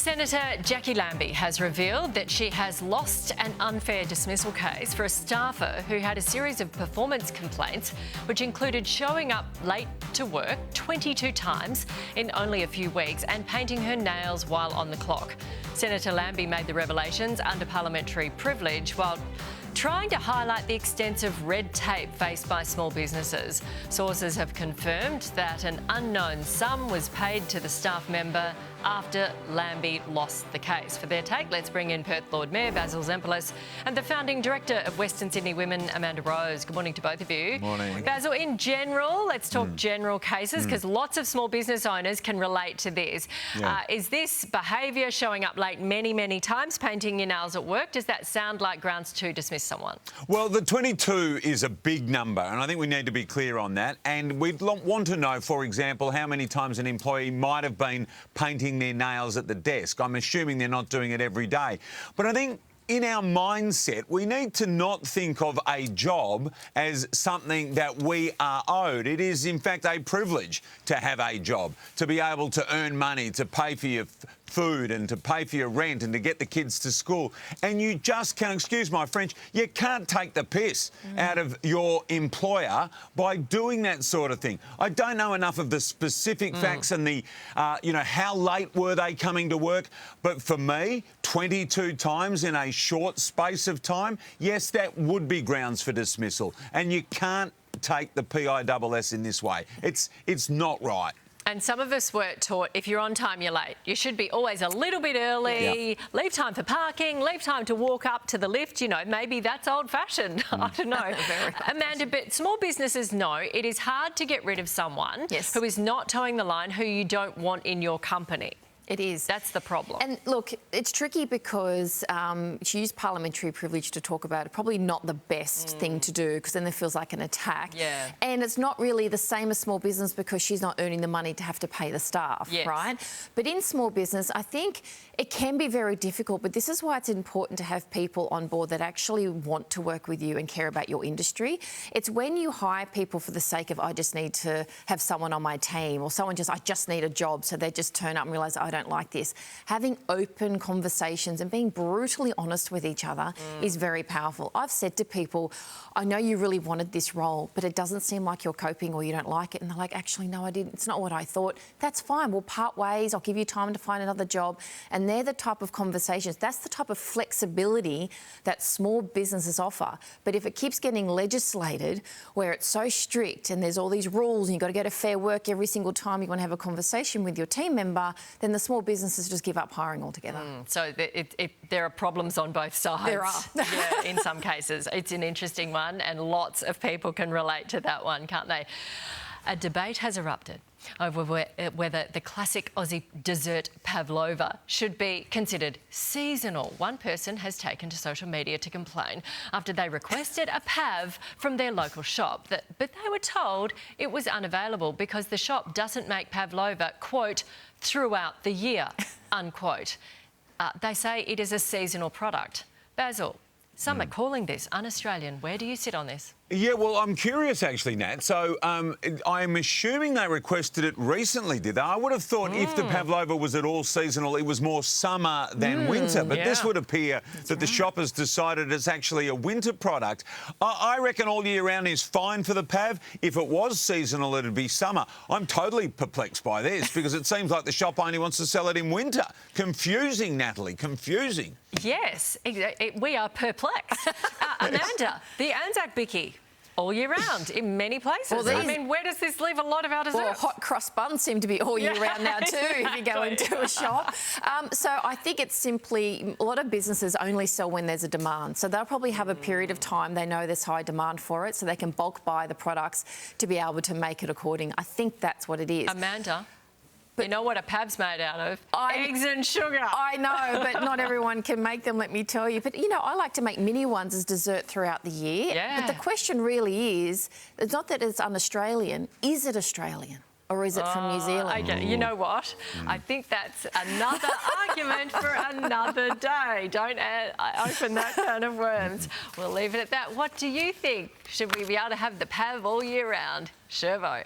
Senator Jacqui Lambie has revealed that she has lost an unfair dismissal case for a staffer who had a series of performance complaints, which included showing up late to work 22 times in only a few weeks and painting her nails while on the clock. Senator Lambie made the revelations under parliamentary privilege while trying to highlight the extensive red tape faced by small businesses. Sources have confirmed that an unknown sum was paid to the staff member after Lambie lost the case. For their take, let's bring in Perth Lord Mayor Basil Zempilas and the founding director of Western Sydney Women, Amanda Rose. Good morning to both of you. Morning. Basil, in general, let's talk general cases because lots of small business owners can relate to this. Yeah. Is this behaviour, showing up late many times, painting your nails at work, does that sound like grounds to dismiss someone? Well, the 22 is a big number, and I think we need to be clear on that. And we'd want to know, for example, how many times an employee might have been painting their nails at the desk. I'm assuming they're not doing it every day. But I think in our mindset, we need to not think of a job as something that we are owed. It is, in fact, a privilege to have a job, to be able to earn money, to pay for your food and to pay for your rent and to get the kids to school. And you just can't, excuse my French, you can't take the piss out of your employer by doing that sort of thing. I don't know enough of the specific facts and the, how late were they coming to work? But for me, 22 times in a short space of time, yes, that would be grounds for dismissal. And you can't take the PISS in this way. It's not right. And some of us were taught if you're on time, you're late. You should be always a little bit early, leave time for parking, leave time to walk up to the lift. You know, maybe that's old-fashioned. I don't know. Amanda, but small businesses know it is hard to get rid of someone who is not towing the line, who you don't want in your company. It is. That's the problem. And look, it's tricky because she used parliamentary privilege to talk about it. Probably not the best thing to do because then it feels like an attack. Yeah. And it's not really the same as small business because she's not earning the money to have to pay the staff, right? But in small business, I think it can be very difficult, but this is why it's important to have people on board that actually want to work with you and care about your industry. It's when you hire people for the sake of, I just need to have someone on my team, or someone I just need a job, so they just turn up and realise, I don't like this. Having open conversations and being brutally honest with each other is very powerful. I've said to people, I know you really wanted this role, but it doesn't seem like you're coping or you don't like it. And they're like, actually, no, I didn't. It's not what I thought. That's fine. We'll part ways. I'll give you time to find another job. And they're the type of conversations, that's the type of flexibility that small businesses offer. But if it keeps getting legislated where it's so strict and there's all these rules and you've got to go to Fair Work every single time you want to have a conversation with your team member, then the small businesses just give up hiring altogether. So there are problems on both sides. There are. Yeah, in some cases. It's an interesting one and lots of people can relate to that one, can't they? A debate has erupted over whether the classic Aussie dessert pavlova should be considered seasonal. One person has taken to social media to complain after they requested a pav from their local shop, but they were told it was unavailable because the shop doesn't make pavlova, quote, throughout the year, unquote. They say it is a seasonal product. Basil, some are calling this un-Australian. Where do you sit on this? Yeah, well, I'm curious, actually, Nat. So I'm assuming they requested it recently, did they? I would have thought if the pavlova was at all seasonal, it was more summer than winter. But this would appear that the shop has decided it's actually a winter product. I reckon all year round is fine for the pav. If it was seasonal, it'd be summer. I'm totally perplexed by this because it seems like the shop only wants to sell it in winter. Confusing, Natalie, confusing. Yes, we are perplexed. Amanda, the Anzac Bicky, all year round in many places. Well, I mean, where does this leave a lot of our desserts? Well, hot cross buns seem to be all year round now too if you go into a shop. So I think it's simply, a lot of businesses only sell when there's a demand. So they'll probably have a period of time they know there's high demand for it, so they can bulk buy the products to be able to make it according. I think that's what it is. Amanda, you know what a pav's made out of? Eggs and sugar. I know, but not everyone can make them, let me tell you. But, you know, I like to make mini ones as dessert throughout the year. Yeah. But the question really is, it's not that it's un-Australian, is it Australian? Or is it from New Zealand? Okay, you know what? I think that's another argument for another day. Don't open that can of worms. We'll leave it at that. What do you think? Should we be able to have the pav all year round? Shervo.